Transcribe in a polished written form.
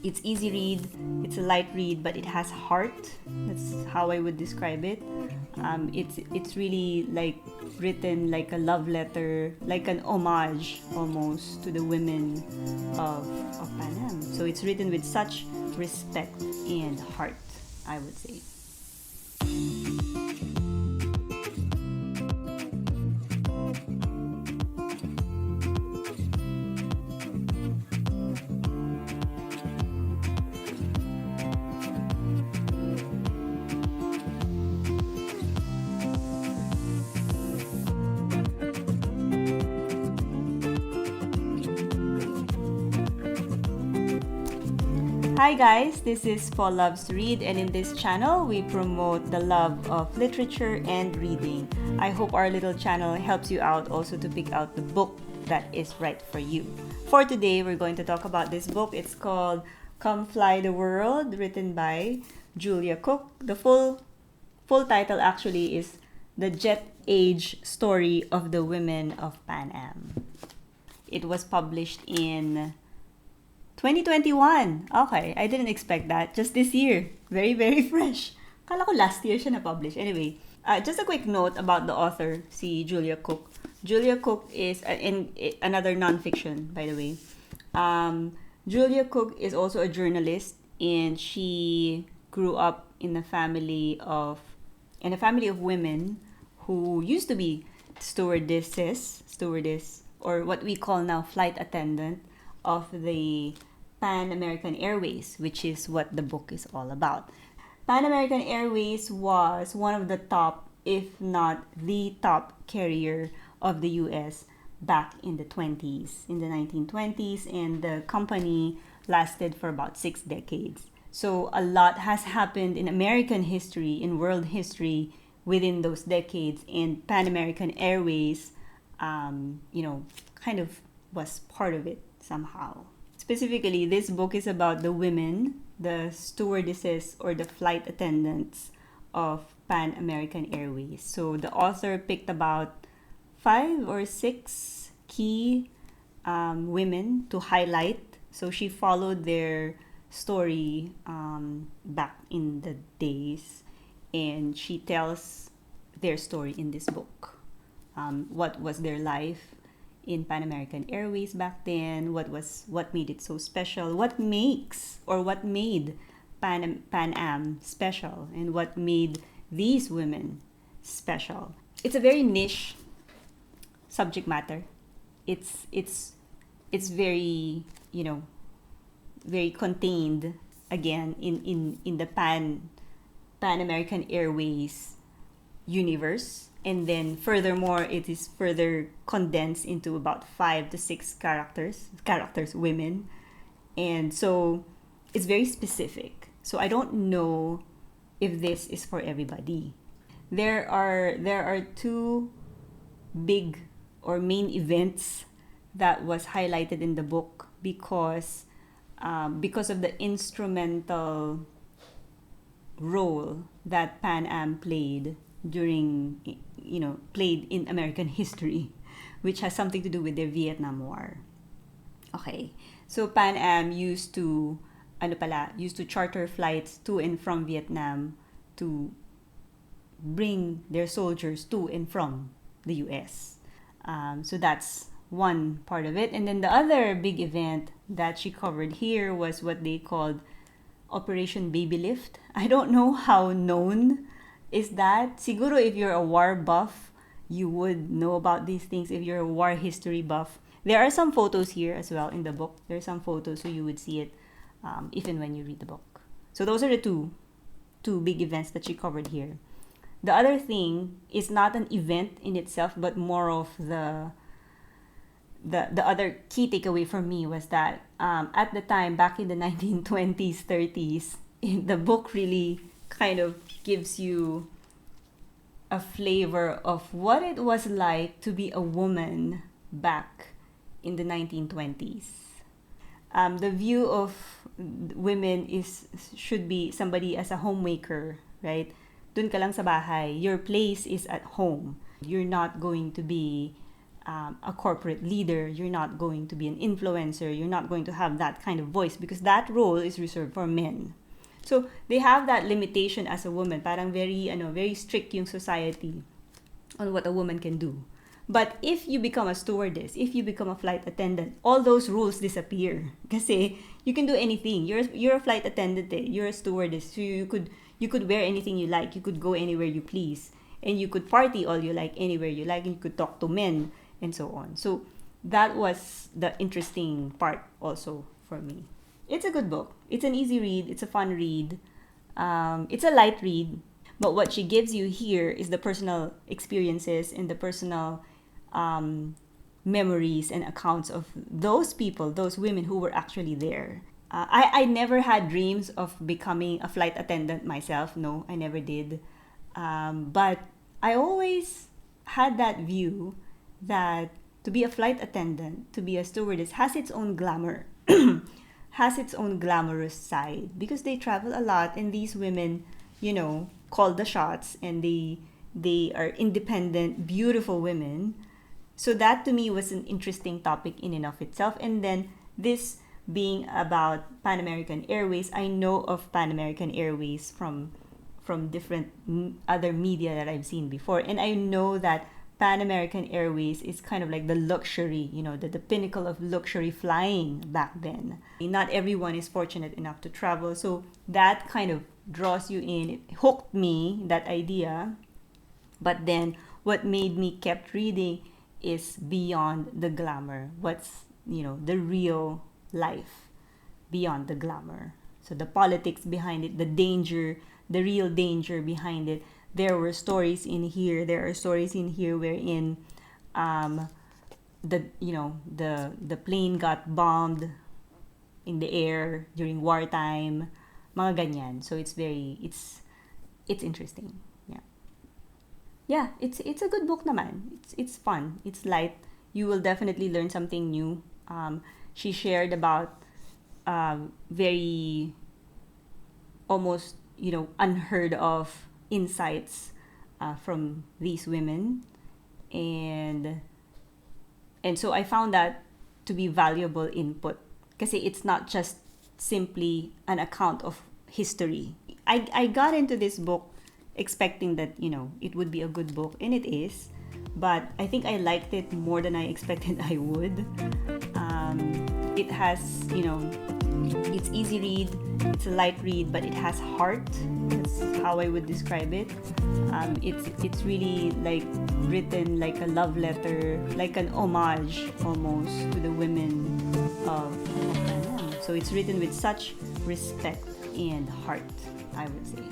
It's easy read, it's a light read, but it has heart. That's how I would describe it. It's really like written like a love letter, like an homage almost to the women of Pan Am. So it's written with such respect and heart, I would say. Hi guys, this is Paul Loves to Read, and in this channel we promote the love of literature and reading. I hope our little channel helps you out also to pick out the book that is right for you. For today, we're going to talk about this book. It's called Come Fly the World, written by Julia Cooke. The full title actually is The Jet Age Story of the Women of Pan Am. It was published in 2021. Okay, I didn't expect that. Just this year. Very, very fresh. Kala ko last year siya na-publish. Anyway, just a quick note about the author, si Julia Cooke. Julia Cooke is another non-fiction, by the way. Julia Cooke is also a journalist, and she grew up in a family of women who used to be stewardess, or what we call now flight attendant of the Pan American Airways, which is what the book is all about. Pan American Airways was one of the top, if not the top carrier of the US back in the 1920s, and the company lasted for about 6 decades. So a lot has happened in American history, in world history within those decades, and Pan American Airways, kind of was part of it somehow. Specifically, this book is about the women, the stewardesses or the flight attendants of Pan American Airways. So the author picked about 5 or 6 key women to highlight. So she followed their story back in the days, and she tells their story in this book. What was their life in Pan American Airways back then? What made it so special? What made Pan Am special, and what made these women special? It's a very niche subject matter. It's very, very contained again in the Pan American Airways universe. And then furthermore, it is further condensed into about 5 to 6 characters, women. And so it's very specific. So I don't know if this is for everybody. There are 2 big or main events that was highlighted in the book because of the instrumental role that Pan Am played in American history, which has something to do with the Vietnam War. Okay, so Pan Am used to charter flights to and from Vietnam to bring their soldiers to and from the US. So that's one part of it. And then the other big event that she covered here was what they called Operation Baby Lift. I don't know how known is that. Siguro if you're a war buff, you would know about these things. If you're a war history buff, there are some photos here as well in the book. There are some photos, so you would see it even when you read the book. So those are the two big events that she covered here. The other thing is not an event in itself, but more of the other key takeaway for me was that at the time, back in the 1920s, 30s, the book really kind of gives you a flavor of what it was like to be a woman back in the 1920s. The view of women should be somebody as a homemaker, right? Dun ka lang sa bahay. Your place is at home. You're not going to be a corporate leader. You're not going to be an influencer. You're not going to have that kind of voice because that role is reserved for men. So they have that limitation as a woman. Parang very strict yung society on what a woman can do. But if you become a stewardess, if you become a flight attendant, all those rules disappear. Kasi you can do anything. You're a flight attendant. You're a stewardess. So you could wear anything you like. You could go anywhere you please. And you could party all you like, anywhere you like. And you could talk to men and so on. So that was the interesting part also for me. It's a good book. It's an easy read. It's a fun read. It's a light read. But what she gives you here is the personal experiences and the personal memories and accounts of those people, those women who were actually there. I never had dreams of becoming a flight attendant myself. No, I never did. But I always had that view that to be a flight attendant, to be a stewardess, has its own glamour, has its own glamorous side because they travel a lot and these women, call the shots and they are independent, beautiful women. So that to me was an interesting topic in and of itself. And then this being about Pan American Airways, I know of Pan American Airways from different other media that I've seen before. And I know that Pan American Airways is kind of like the luxury, the pinnacle of luxury flying back then. Not everyone is fortunate enough to travel. So that kind of draws you in. It hooked me, that idea. But then what made me kept reading is beyond the glamour. What's, the real life beyond the glamour. So the politics behind it, the danger, the real danger behind it. There were stories in here. There are stories in here wherein the plane got bombed in the air during wartime. Mga ganyan. So it's interesting. Yeah, it's a good book naman. It's fun. It's light. You will definitely learn something new. She shared about very almost unheard of insights from these women, and so I found that to be valuable input. Kasi it's not just simply an account of history. I got into this book expecting that it would be a good book, and it is, but I think I liked it more than I expected I would. It has it's easy read, it's a light read, but it has heart. That's how I would describe it. It's really like written like a love letter, like an homage almost to the women of Panama. So it's written with such respect and heart, I would say.